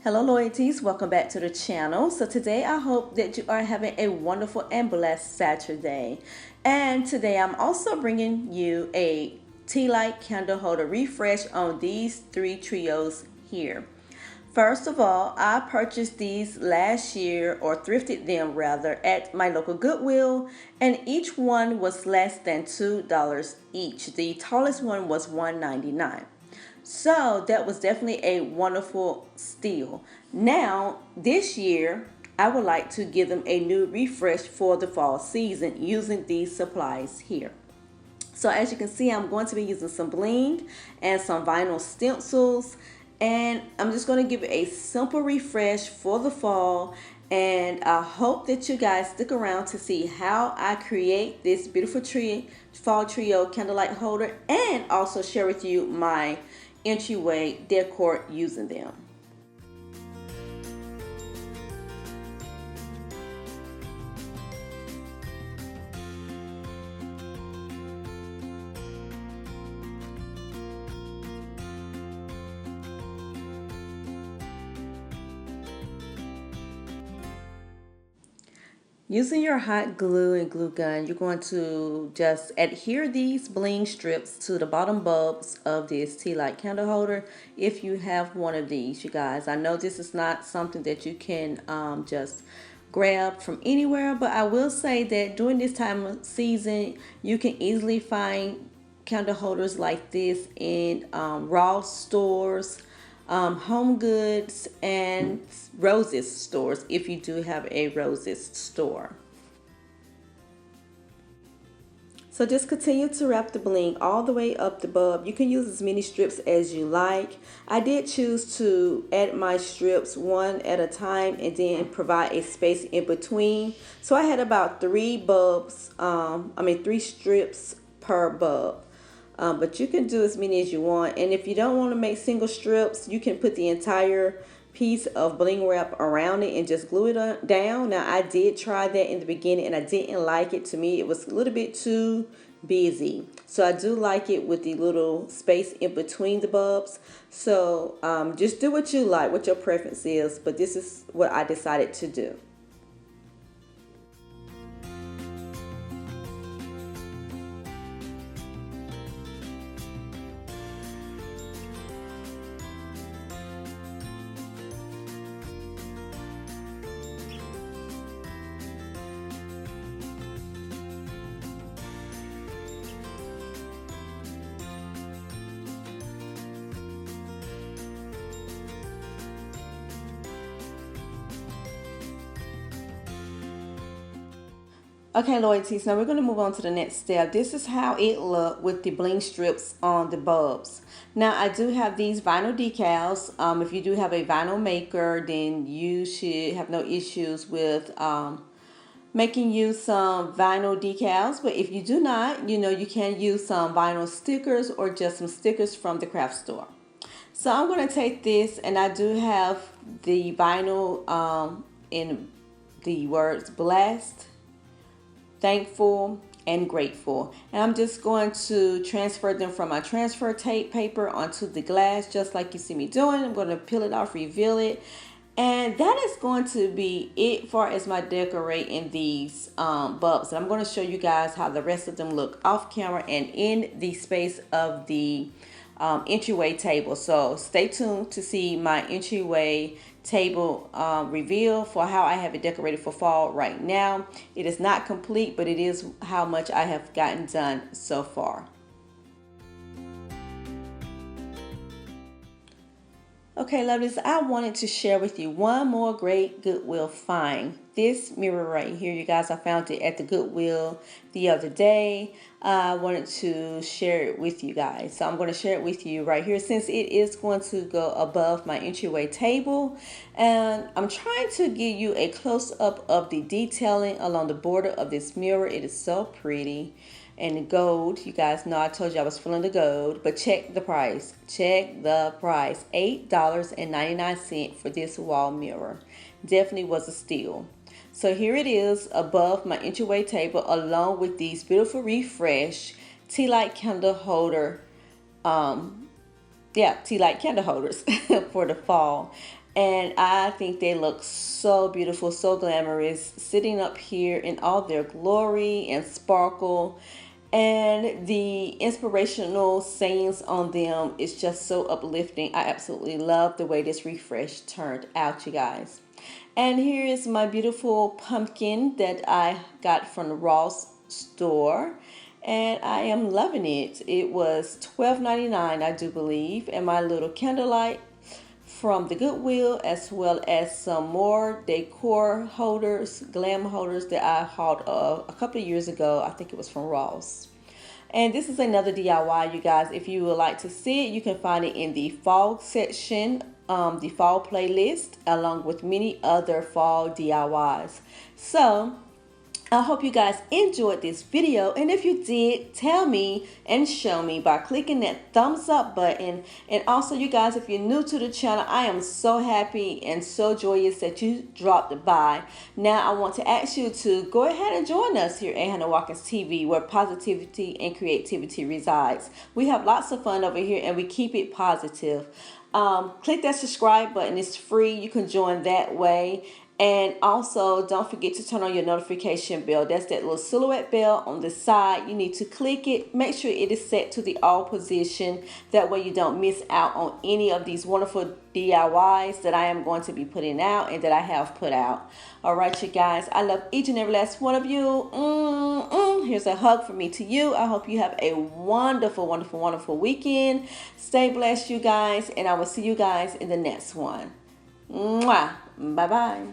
Hello loyalties, welcome back to the channel. So today I hope that you are having a wonderful and blessed Saturday. And today I'm also bringing you a tea light candle holder refresh on these three trios here. First of all, I purchased these last year, or thrifted them rather, at my local Goodwill, and each one was less than $2 each. The tallest one was $1.99. So that was definitely a wonderful steal. Now, this year, I would like to give them a new refresh for the fall season using these supplies here. So as you can see, I'm going to be using some bling and some vinyl stencils. And I'm just going to give it a simple refresh for the fall. And I hope that you guys stick around to see how I create this beautiful fall trio candlelight holder, and also share with you my entryway decor using them. Using your hot glue and glue gun, you're going to just adhere these bling strips to the bottom bulbs of this tea light candle holder if you have one of these, you guys. I know this is not something that you can just grab from anywhere, but I will say that during this time of season, you can easily find candle holders like this in Ross stores, Home Goods, and Roses stores if you do have a Roses store. So just continue to wrap the bling all the way up the bulb. You can use as many strips as you like. I did choose to add my strips one at a time and then provide a space in between. So I had about three strips per bulb. But you can do as many as you want. And if you don't want to make single strips, you can put the entire piece of bling wrap around it and just glue it down. Now, I did try that in the beginning and I didn't like it. To me, it was a little bit too busy. So I do like it with the little space in between the bulbs. So just do what you like, what your preference is. But this is what I decided to do. Okay, loyalties, now we're going to move on to the next step. This is how it looked with the bling strips on the bulbs. Now, I do have these vinyl decals. If you do have a vinyl maker, then you should have no issues with making use some vinyl decals. But if you do not, you can use some vinyl stickers or just some stickers from the craft store. So I'm going to take this, and I do have the vinyl in the words blessed, thankful, and grateful. And I'm just going to transfer them from my transfer tape paper onto the glass, just like you see me doing. I'm going to peel it off, reveal it. And that is going to be it for as my decorating these bulbs. And I'm going to show you guys how the rest of them look off camera and in the space of the entryway table. So stay tuned to see my entryway table reveal for how I have it decorated for fall right now. It is not complete, but it is how much I have gotten done so far. Okay, lovelies, I wanted to share with you one more great Goodwill find. This mirror right here, you guys, I found it at the Goodwill the other day. I wanted to share it with you guys. So I'm going to share it with you right here since it is going to go above my entryway table. And I'm trying to give you a close-up of the detailing along the border of this mirror. It is so pretty. And the gold, you guys know I told you I was feeling the gold, but check the price. Check the price. $8.99 for this wall mirror. Definitely was a steal. So here it is above my entryway table along with these beautiful refresh tea light candle holder tea light candle holders for the fall. And I think they look so beautiful, so glamorous, sitting up here in all their glory and sparkle. And the inspirational sayings on them is just so uplifting. I absolutely love the way this refresh turned out, you guys. And here is my beautiful pumpkin that I got from the Ross store. And I am loving it. It was $12.99, I do believe. And my little candlelight from the Goodwill, as well as some more decor holders, glam holders that I hauled a couple of years ago. I think it was from Ross. And this is another DIY, you guys. If you would like to see it, you can find it in the fall section, the fall playlist, along with many other fall DIYs. So I hope you guys enjoyed this video, and if you did, tell me and show me by clicking that thumbs up button. And also, you guys, if you're new to the channel, I am so happy and so joyous that you dropped by. Now I want to ask you to go ahead and join us here at Hannah Watkins TV, where positivity and creativity resides. We have lots of fun over here, and we keep it positive. Click that subscribe button. It's free. You can join that way. And also, don't forget to turn on your notification bell. That's that little silhouette bell on the side. You need to click it. Make sure it is set to the all position. That way you don't miss out on any of these wonderful DIYs that I am going to be putting out and that I have put out. All right, you guys. I love each and every last one of you. Here's a hug from me to you. I hope you have a wonderful, wonderful, wonderful weekend. Stay blessed, you guys. And I will see you guys in the next one. Mwah. Bye-bye.